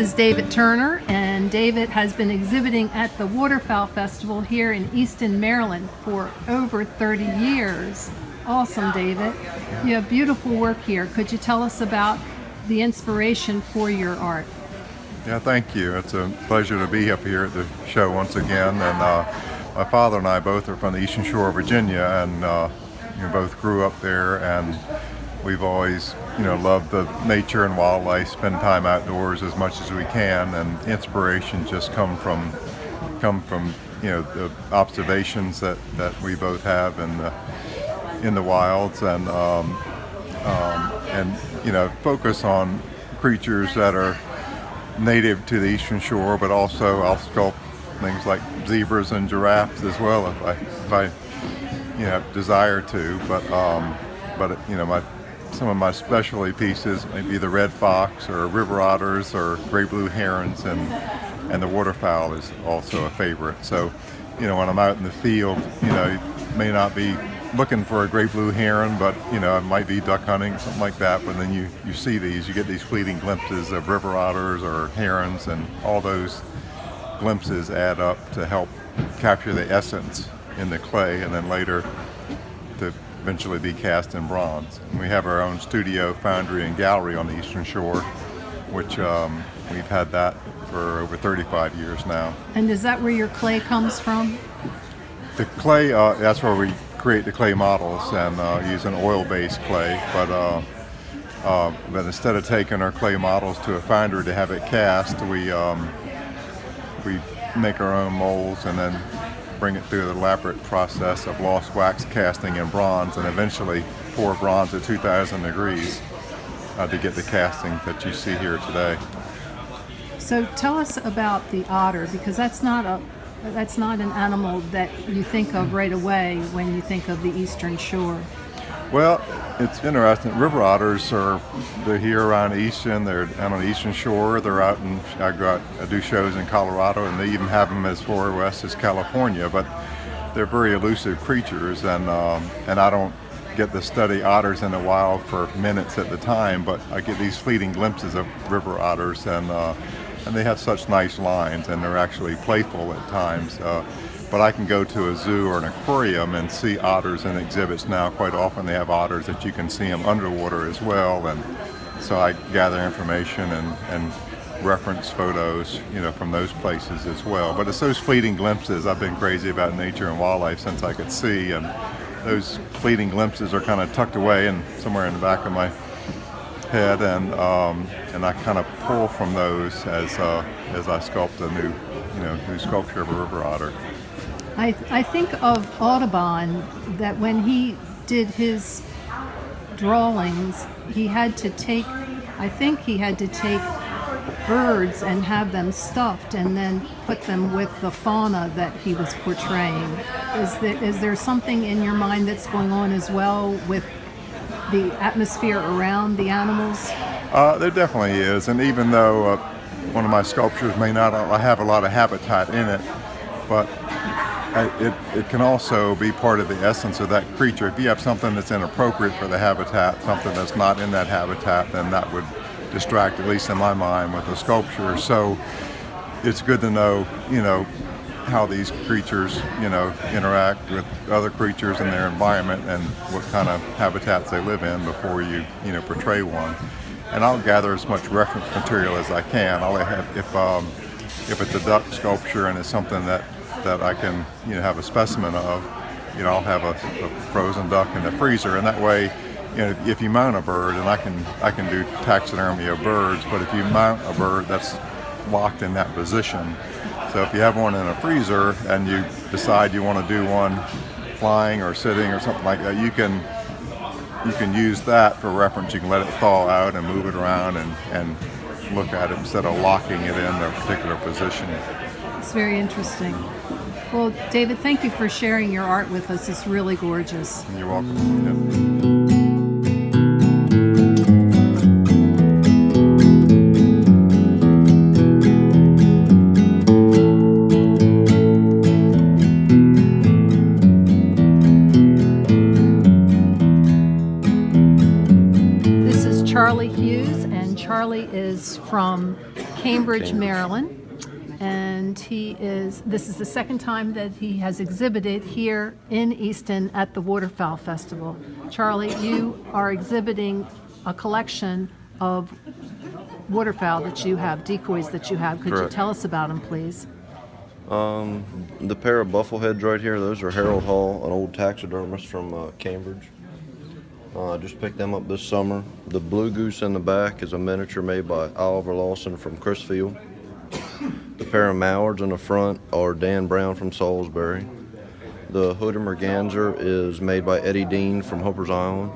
is David Turner, and David has been exhibiting at the Waterfowl Festival here in Easton, Maryland for over 30 years. Awesome, David. You have beautiful work here. Could you tell us about the inspiration for your art? Yeah, thank you. It's a pleasure to be up here at the show once again. And my father and I both are from the Eastern Shore of Virginia, and both grew up there, and we've always loved the nature and wildlife, spend time outdoors as much as we can, and inspiration just come from the observations that we both have in the wilds, and focus on creatures that are native to the Eastern Shore, but also I'll sculpt things like zebras and giraffes as well if I desire to. But some of my specialty pieces may be the red fox or river otters or gray blue herons, and the waterfowl is also a favorite. So when I'm out in the field, you may not be looking for a gray blue heron, but it might be duck hunting, something like that. But then you see these, you get these fleeting glimpses of river otters or herons, and all those glimpses add up to help capture the essence in the clay, and then later to eventually be cast in bronze. And we have our own studio, foundry, and gallery on the Eastern Shore, which we've had that for over 35 years now. And is that where your clay comes from? The clay, that's where we create the clay models, and use an oil-based clay. But instead of taking our clay models to a foundry to have it cast, we make our own molds and then bring it through the elaborate process of lost wax casting in bronze, and eventually pour bronze at 2,000 degrees to get the casting that you see here today. So tell us about the otter, because that's not an animal that you think of right away when you think of the Eastern Shore. Well, it's interesting. River otters they're here around Easton. They're out on the Eastern Shore. They're out in, I do shows in Colorado, and they even have them as far west as California. But they're very elusive creatures, and I don't get to study otters in the wild for minutes at the time, but I get these fleeting glimpses of river otters, and they have such nice lines, and they're actually playful at times. But I can go to a zoo or an aquarium and see otters in exhibits now. Quite often they have otters that you can see them underwater as well, and so I gather information and reference photos, from those places as well. But it's those fleeting glimpses. I've been crazy about nature and wildlife since I could see, and those fleeting glimpses are kind of tucked away and somewhere in the back of my head, and I kind of pull from those as I sculpt a new sculpture of a river otter. I think of Audubon, that when he did his drawings, he had to take birds and have them stuffed and then put them with the fauna that he was portraying. Is there something in your mind that's going on as well with the atmosphere around the animals? There definitely is, and even though one of my sculptures may not have a lot of habitat in it, but it can also be part of the essence of that creature. If you have something that's inappropriate for the habitat, something that's not in that habitat, then that would distract, at least in my mind, with the sculpture. So it's good to know, how these creatures, interact with other creatures in their environment and what kind of habitats they live in before you, portray one. And I'll gather as much reference material as I can. I'll have, if it's a duck sculpture and it's something that I can, have a specimen of, I'll have a frozen duck in the freezer, and that way, if you mount a bird, and I can do taxidermy of birds, but if you mount a bird, that's locked in that position. So if you have one in a freezer and you decide you want to do one flying or sitting or something like that, you can use that for reference. You can let it thaw out and move it around and look at it instead of locking it in a particular position. It's very interesting. Well, David, thank you for sharing your art with us. It's really gorgeous. You're welcome. Yep. Charlie Hughes, and Charlie is from Cambridge, Maryland. And this is the second time that he has exhibited here in Easton at the Waterfowl Festival. Charlie, you are exhibiting a collection of waterfowl that you have, decoys that you have. Could Correct. you tell us about them, please? The pair of buffleheads right here, those are Harold Hall, an old taxidermist from Cambridge. I just picked them up this summer. The blue goose in the back is a miniature made by Oliver Lawson from Crisfield. The pair of mallards in the front are Dan Brown from Salisbury. The hooded merganser is made by Eddie Dean from Hooper's Island.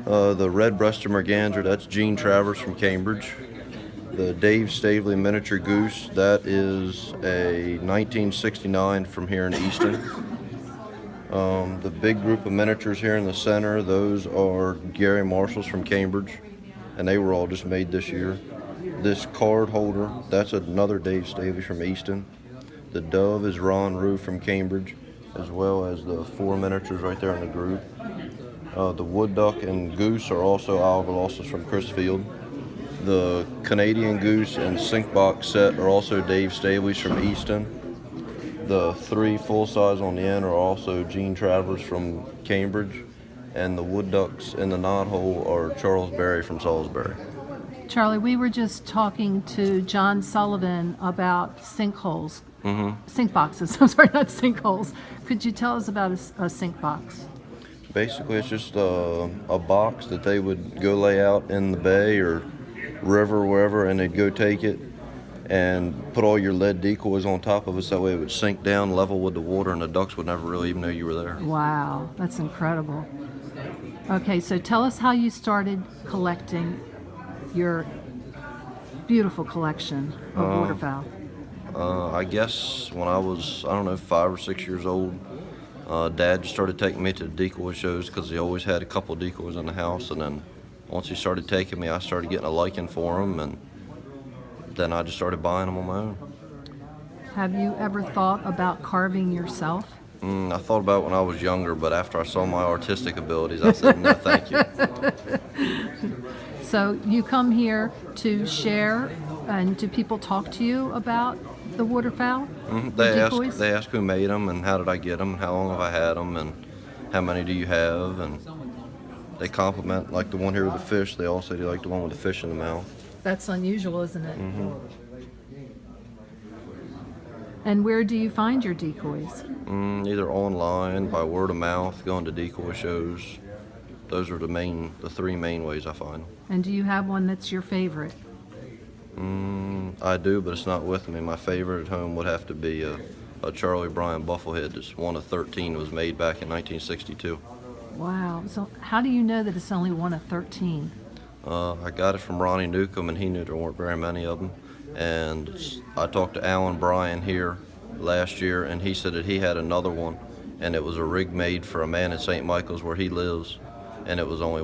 The red-breasted merganser, that's Gene Travers from Cambridge. The Dave Stavely miniature goose, that is a 1969 from here in Easton. The big group of miniatures here in the center, those are Gary Marshall's from Cambridge, and they were all just made this year. This card holder, that's another Dave Stavely from Easton. The dove is Ron Rue from Cambridge, as well as the 4 miniatures right there in the group. The wood duck and goose are also Oliver Lawson from Crisfield. The Canadian goose and sink box set are also Dave Stavely's from Easton. The 3 full-size on the end are also Gene Travers from Cambridge. And the wood ducks in the knothole are Charles Berry from Salisbury. Charlie, we were just talking to John Sullivan about sinkholes, sink boxes. I'm sorry, not sinkholes. Could you tell us about a sink box? Basically, it's just a box that they would go lay out in the bay or river, wherever, and they'd go take it and put all your lead decoys on top of it, so that way it would sink down level with the water and the ducks would never really even know you were there. Wow, that's incredible. Okay, so tell us how you started collecting your beautiful collection of waterfowl. I guess when I was, 5 or 6 years old, Dad just started taking me to the decoy shows because he always had a couple of decoys in the house, and then once he started taking me, I started getting a liking for them, and then I just started buying them on my own. Have you ever thought about carving yourself? I thought about it when I was younger, but after I saw my artistic abilities, I said, no, thank you. So you come here to share, and do people talk to you about the waterfowl? They ask who made them, and how did I get them, and how long have I had them, and how many do you have, and they compliment, like the one here with the fish. They all say they like the one with the fish in the mouth. That's unusual, isn't it? And where do you find your decoys? Either online, by word of mouth, going to decoy shows. Those are the 3 main ways I find them. And do you have one that's your favorite? I do, but it's not with me. My favorite at home would have to be a Charlie Bryan bufflehead. It's one of 13. It was made back in 1962. Wow. So how do you know that it's only one of 13? I got it from Ronnie Newcomb, and he knew there weren't very many of them. And I talked to Alan Bryan here last year, and he said that he had another one, and it was a rig made for a man in St. Michael's where he lives, and it was only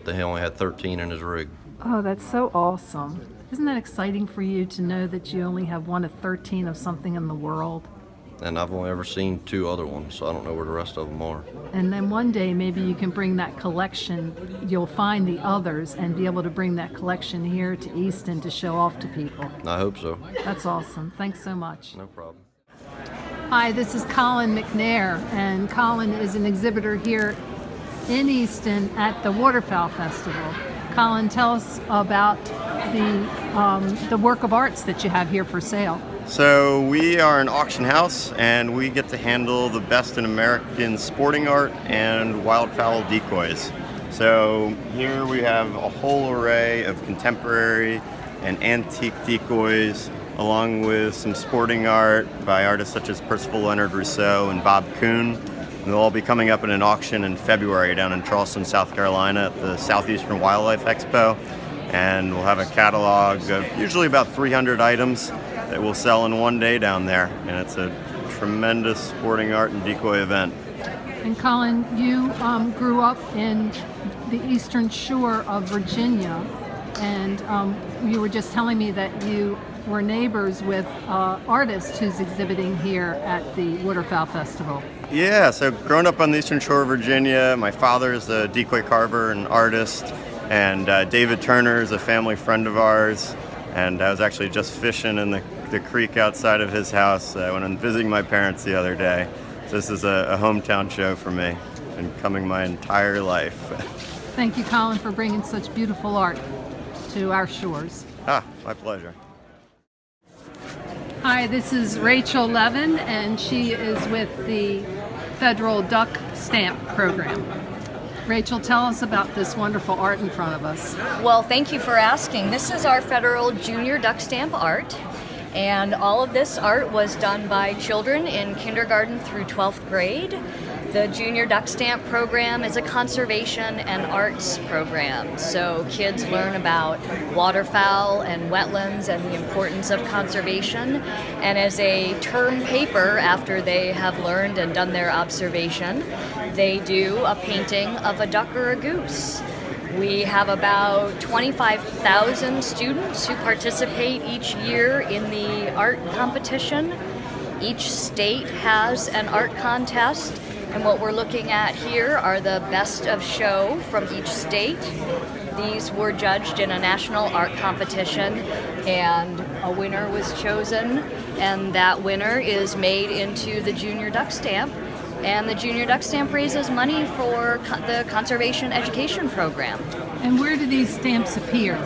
he only had 13 in his rig. Oh, that's so awesome. Isn't that exciting for you to know that you only have one of 13 of something in the world? And I've only ever seen 2 other ones, so I don't know where the rest of them are. And then one day maybe you can bring that collection, you'll find the others and be able to bring that collection here to Easton to show off to people. I hope so. That's awesome. Thanks so much. No problem. Hi, this is Colin McNair, and Colin is an exhibitor here in Easton at the Waterfowl Festival. Colin, tell us about the work of arts that you have here for sale. So we are an auction house, and we get to handle the best in American sporting art and wildfowl decoys. So here we have a whole array of contemporary and antique decoys, along with some sporting art by artists such as Percival Leonard Rousseau and Bob Kuhn. And they'll all be coming up in an auction in February down in Charleston, South Carolina at the Southeastern Wildlife Expo. And we'll have a catalog of usually about 300 items that we'll sell in one day down there. And it's a tremendous sporting art and decoy event. And Colin, you grew up in the eastern shore of Virginia, and you were just telling me that you were neighbors with artists who's exhibiting here at the Waterfowl Festival. Yeah, so growing up on the eastern shore of Virginia, my father is a decoy carver and artist, and David Turner is a family friend of ours. And I was actually just fishing in the creek outside of his house when I'm visiting my parents the other day. So this is a hometown show for me, and coming my entire life. Thank you, Colin, for bringing such beautiful art to our shores. My pleasure. Hi, this is Rachel Levin, and she is with the Federal Duck Stamp Program. Rachel, tell us about this wonderful art in front of us. Well, thank you for asking. This is our Federal Junior Duck Stamp art, and all of this art was done by children in kindergarten through 12th grade. The Junior Duck Stamp program is a conservation and arts program, so kids learn about waterfowl and wetlands and the importance of conservation. And as a term paper, after they have learned and done their observation, they do a painting of a duck or a goose. We have about 25,000 students who participate each year in the art competition. Each state has an art contest. And what we're looking at here are the best of show from each state. These were judged in a national art competition, and a winner was chosen, and that winner is made into the Junior Duck Stamp. And the Junior Duck Stamp raises money for the Conservation Education Program. And where do these stamps appear?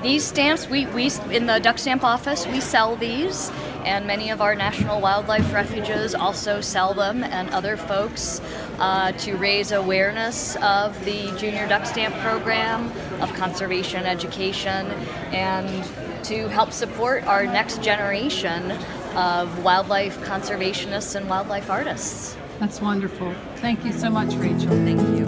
These stamps, we in the Duck Stamp office, we sell these, and many of our national wildlife refuges also sell them, and other folks, to raise awareness of the Junior Duck Stamp program, of conservation education, and to help support our next generation of wildlife conservationists and wildlife artists. That's wonderful. Thank you so much, Rachel. Thank you.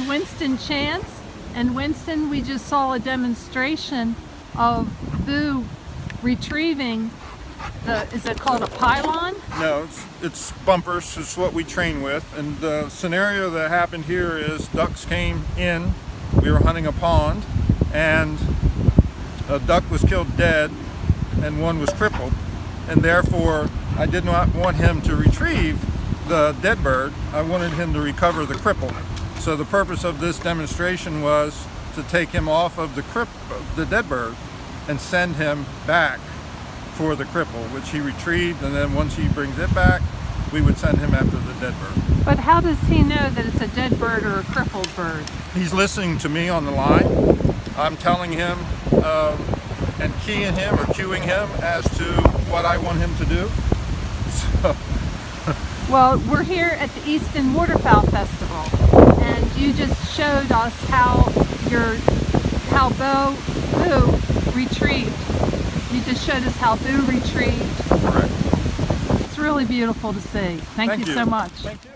Winston Chance. And Winston, we just saw a demonstration of Boo retrieving is it called a pylon? No, it's bumpers. It's what we train with. And the scenario that happened here is ducks came in. We were hunting a pond, and a duck was killed dead, and one was crippled. And therefore, I did not want him to retrieve the dead bird. I wanted him to recover the cripple. So the purpose of this demonstration was to take him off of the dead bird and send him back for the cripple, which he retrieved, and then once he brings it back, we would send him after the dead bird. But how does he know that it's a dead bird or a crippled bird? He's listening to me on the line. I'm telling him and keying him or cueing him as to what I want him to do. So. Well, we're here at the Easton Waterfowl Festival, and you just showed us how Boo retrieved. You just showed us how Boo retrieved. Correct. It's really beautiful to see. Thank you so much. Thank you.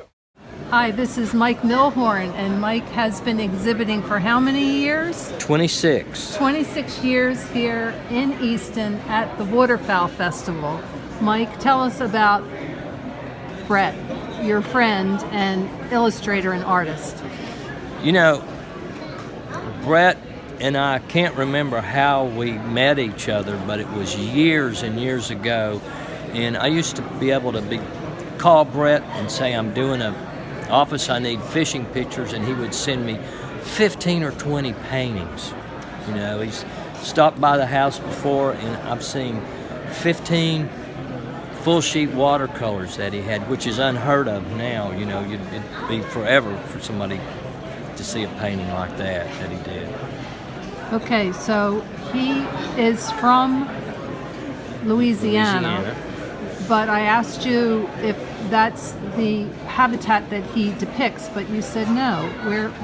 Hi, this is Mike Milhorn, and Mike has been exhibiting for how many years? 26. 26 years here in Easton at the Waterfowl Festival. Mike, tell us about Brett, your friend and illustrator and artist. You know, Brett and I can't remember how we met each other, but it was years and years ago. And I used to be able to call Brett and say, I'm doing an office, I need fishing pictures, and he would send me 15 or 20 paintings. You know, he's stopped by the house before, and I've seen 15 full sheet watercolors that he had, which is unheard of now. You know, it'd be forever for somebody to see a painting like that he did. Okay, so he is from Louisiana, but I asked you if that's the habitat that he depicts, but you said no.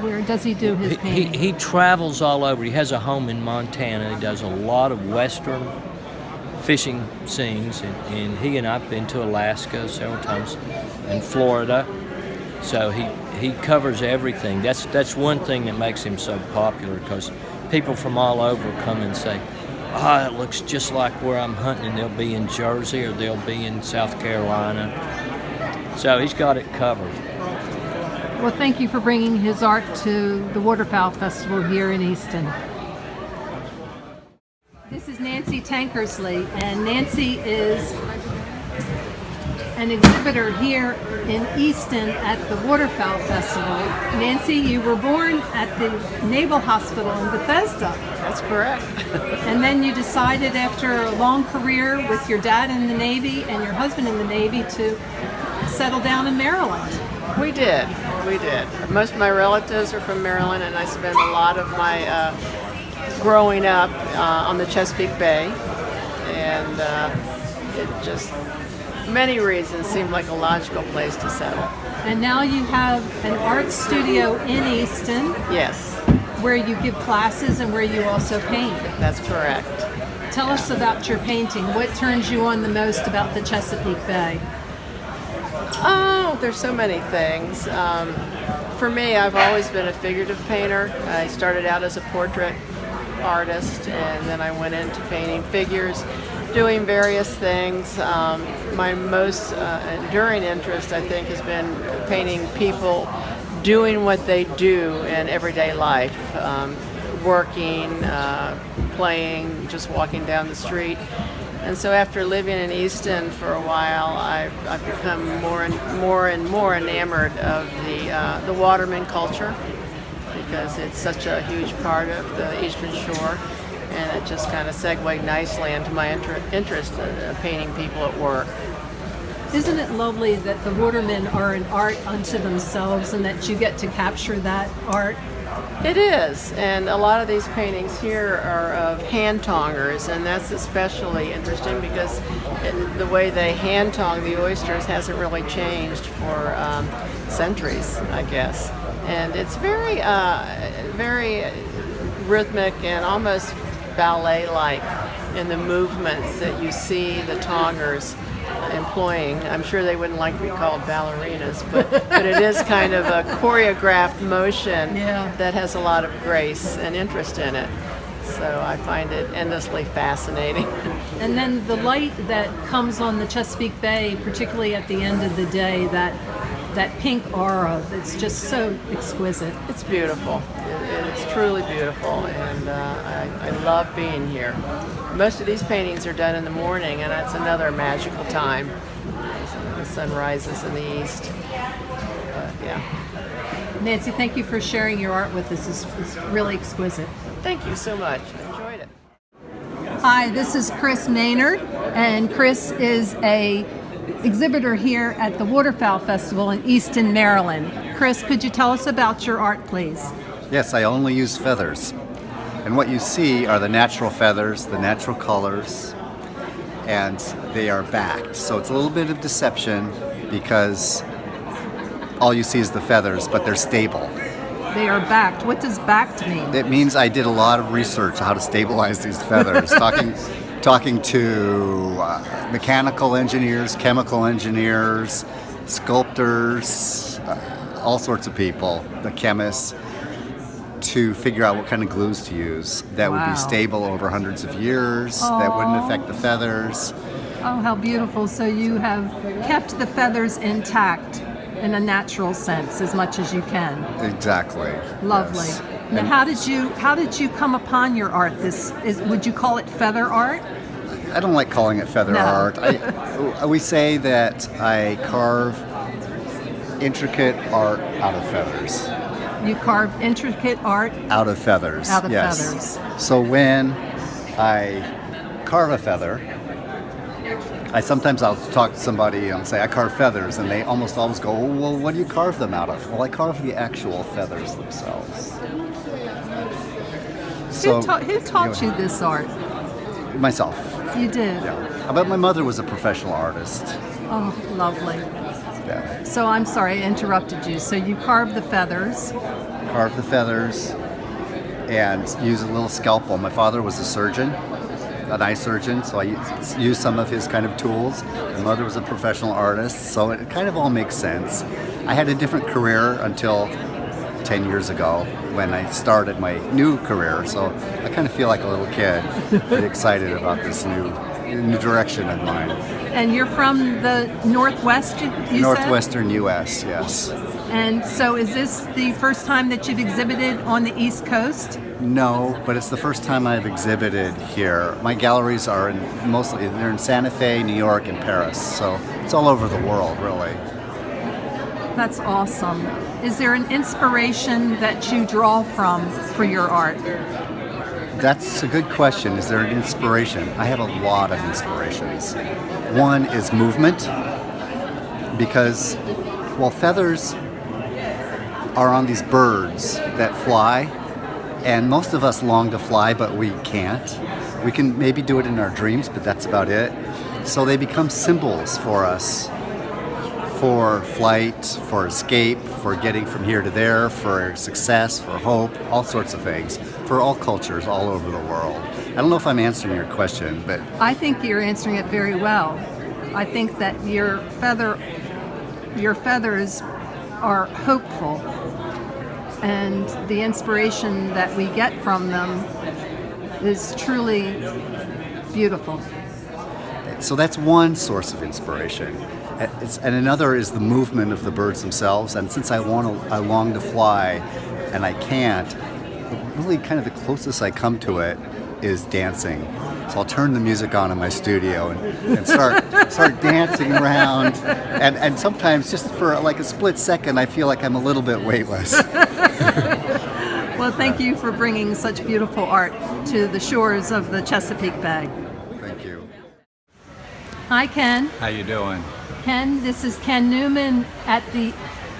Where does he do his painting? He travels all over. He has a home in Montana. He does a lot of western fishing scenes, and he and I've been to Alaska several times, and Florida. So he covers everything. That's one thing that makes him so popular, because people from all over come and say, "Oh, it looks just like where I'm hunting," and they'll be in Jersey or they'll be in South Carolina. So he's got it covered. Well, thank you for bringing his art to the Waterfowl Festival here in Easton. This is Nancy Tankersley, and Nancy is an exhibitor here in Easton at the Waterfowl Festival. Nancy, you were born at the Naval Hospital in Bethesda. That's correct. And then you decided, after a long career with your dad in the Navy and your husband in the Navy, to settle down in Maryland. We did. Most of my relatives are from Maryland, and I spent a lot of my growing up on the Chesapeake Bay, and it just, many reasons, seemed like a logical place to settle. And now you have an art studio in Easton. Yes, Where you give classes and where you also paint. that's correct. Tell us about your painting. What turns you on the most about the Chesapeake Bay? Oh, there's so many things. For me, I've always been a figurative painter. I started out as a portrait artist, and then I went into painting figures, doing various things. My most enduring interest, I think, has been painting people doing what they do in everyday life, working, playing, just walking down the street. And so after living in Easton for a while, I've become more and more enamored of the waterman culture, because it's such a huge part of the Eastern Shore, and it just kind of segued nicely into my interest in painting people at work. Isn't it lovely that the watermen are an art unto themselves and that you get to capture that art? It is, and a lot of these paintings here are of hand tongers, and that's especially interesting because the way they hand tong the oysters hasn't really changed for centuries, I guess. And it's very, very rhythmic and almost ballet-like in the movements that you see the tongers employing. I'm sure they wouldn't like to be called ballerinas, but it is kind of a choreographed motion that has a lot of grace and interest in it. So I find it endlessly fascinating. And then the light that comes on the Chesapeake Bay, particularly at the end of the day, that pink aura, that's just so exquisite. It's beautiful. It's truly beautiful, and I love being here. Most of these paintings are done in the morning, and that's another magical time. The sun rises in the east. But, yeah. Nancy, thank you for sharing your art with us. It's really exquisite. Thank you so much. I enjoyed it. Hi, this is Chris Maynard, and Chris is a exhibitor here at the Waterfowl Festival in Easton, Maryland. Chris, could you tell us about your art, please? Yes, I only use feathers. And what you see are the natural feathers, the natural colors, and they are backed. So it's a little bit of deception because all you see is the feathers, but they're stable. They are backed. What does backed mean? It means I did a lot of research on how to stabilize these feathers, talking to mechanical engineers, chemical engineers, sculptors, all sorts of people, the chemists, to figure out what kind of glues to use that would be stable over hundreds of years, that wouldn't affect the feathers. Oh, how beautiful. So you have kept the feathers intact in a natural sense as much as you can. Exactly. Lovely. Yes. Now, And how did you come upon your art? Would you call it feather art? I don't like calling it feather art. We say that I carve intricate art out of feathers. You carve intricate art Out of feathers. out of yes. feathers. So when I carve a feather, I'll talk to somebody and say I carve feathers, and they almost always go, well, what do you carve them out of? Well, I carve the actual feathers themselves. Who taught you this art? Myself. You did? Yeah. But my mother was a professional artist. Oh, lovely. that. So I'm sorry I interrupted you. So you carve the feathers. Carve the feathers and use a little scalpel. My father was a surgeon, an eye surgeon, so I used some of his kind of tools. My mother was a professional artist, so it kind of all makes sense. I had a different career until 10 years ago when I started my new career, so I kind of feel like a little kid, pretty excited about this new direction of mine. And you're from the Northwest, you said? Northwestern U.S., yes. And so is this the first time that you've exhibited on the East Coast? No, but it's the first time I've exhibited here. My galleries are they're in Santa Fe, New York, and Paris, so it's all over the world, really. That's awesome. Is there an inspiration that you draw from for your art? That's a good question. Is there an inspiration? I have a lot of inspirations. One is movement, because, well, feathers are on these birds that fly, and most of us long to fly, but we can't. We can maybe do it in our dreams, but that's about it. So they become symbols for us, for flight, for escape, for getting from here to there, for success, for hope, all sorts of things, for all cultures all over the world. I don't know if I'm answering your question, but I think you're answering it very well. I think that your feathers are hopeful, and the inspiration that we get from them is truly beautiful. so that's one source of inspiration. And another is the movement of the birds themselves. And since I long to fly, and I can't, really kind of the closest I come to it is dancing. So I'll turn the music on in my studio and start dancing around. And sometimes just for like a split second, I feel like I'm a little bit weightless. Well, thank you for bringing such beautiful art to the shores of the Chesapeake Bay. Thank you. Hi, Ken. How you doing? Ken, this is Ken Newman at the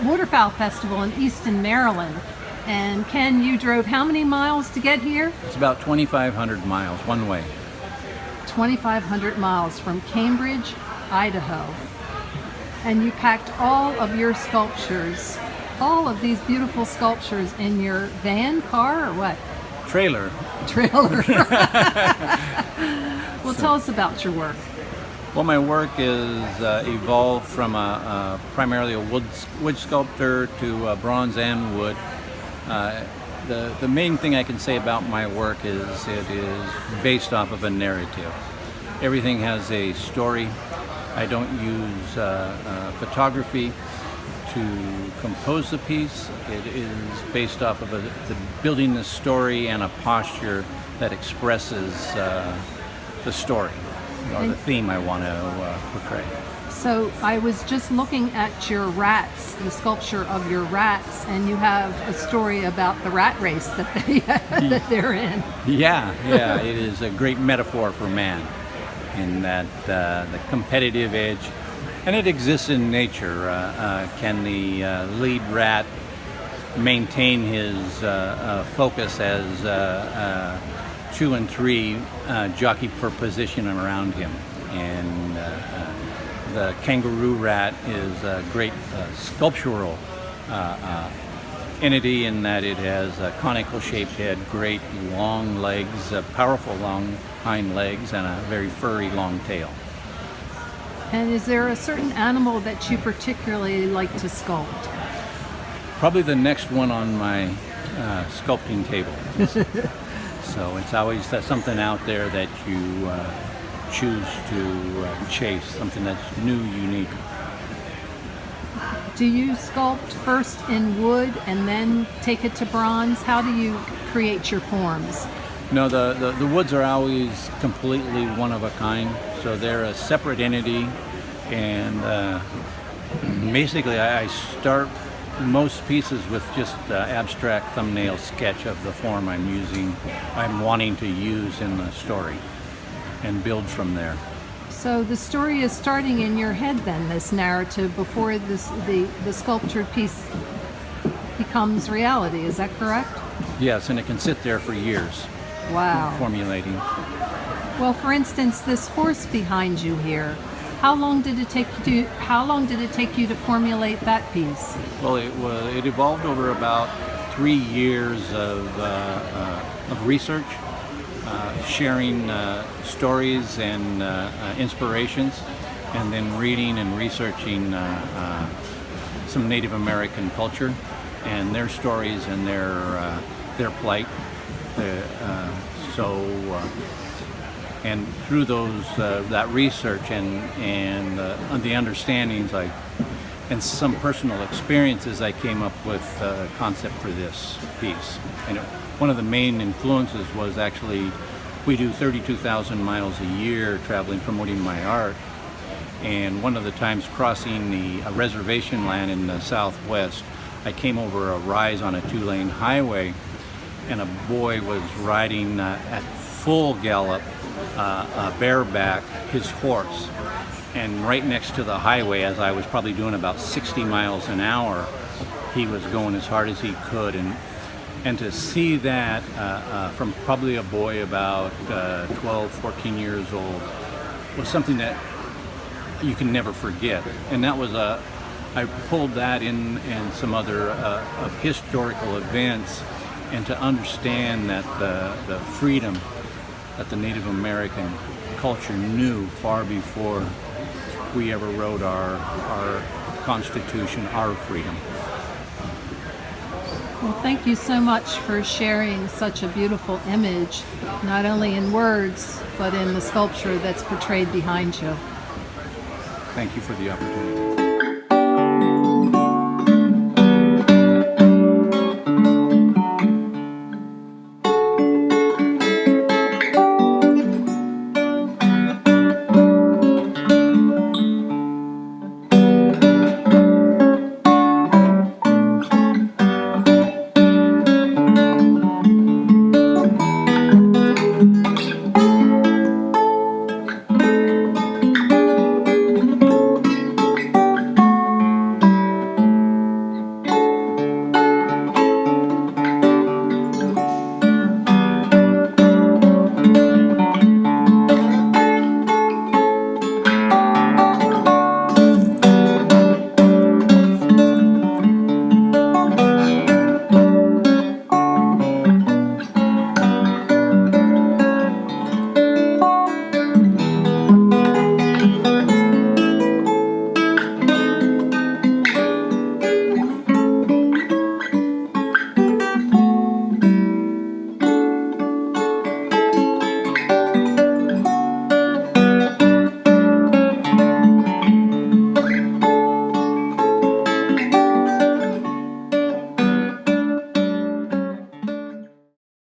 Waterfowl Festival in Easton, Maryland. And Ken, you drove how many miles to get here? It's about 2,500 miles one way. 2,500 miles from Cambridge, Idaho. And you packed all of your sculptures, all of these beautiful sculptures in your van, car, or what? Trailer. Trailer. Well, tell us about your work. Well, my work is evolved from primarily a wood sculptor to bronze and wood. The main thing I can say about my work is it is based off of a narrative. Everything has a story. I don't use photography to compose the piece. It is based off of building the story and a posture that expresses the story or the theme I want to portray. So I was just looking at your rats, the sculpture of your rats, and you have a story about the rat race that they're in. Yeah, it is a great metaphor for man in that the competitive edge, and it exists in nature. Can the lead rat maintain his focus as 2 and 3 jockey for position around him? And the kangaroo rat is a great sculptural entity in that it has a conical shaped head, great long legs, powerful long hind legs, and a very furry long tail. And is there a certain animal that you particularly like to sculpt? Probably the next one on my sculpting table. So it's always something out there that you choose to chase, something that's new, unique. Do you sculpt first in wood and then take it to bronze? How do you create your forms? No, the woods are always completely one of a kind, so they're a separate entity, and basically I start most pieces with just abstract thumbnail sketch of the form I'm wanting to use in the story, and build from there. So the story is starting in your head then, this narrative, before the sculptured piece becomes reality, is that correct? Yes, and it can sit there for years. Wow. Formulating. Well, for instance, this horse behind you here, How long did it take you to formulate that piece? Well, it evolved over about 3 years of research, sharing stories and inspirations, and then reading and researching some Native American culture and their stories and their plight. And through that research and the understandings, and some personal experiences, I came up with a concept for this piece. And one of the main influences was actually, we do 32,000 miles a year traveling, promoting my art. And one of the times crossing a reservation land in the Southwest, I came over a rise on a 2-lane highway, and a boy was riding at full gallop, bareback, his horse. And right next to the highway, as I was probably doing about 60 miles an hour, he was going as hard as he could. And to see that from probably a boy about 12, 14 years old was something that you can never forget. And that was I pulled that in and some other of historical events, and to understand that the freedom that the Native American culture knew far before we ever wrote our Constitution, our freedom. Well, thank you so much for sharing such a beautiful image, not only in words, but in the sculpture that's portrayed behind you. Thank you for the opportunity.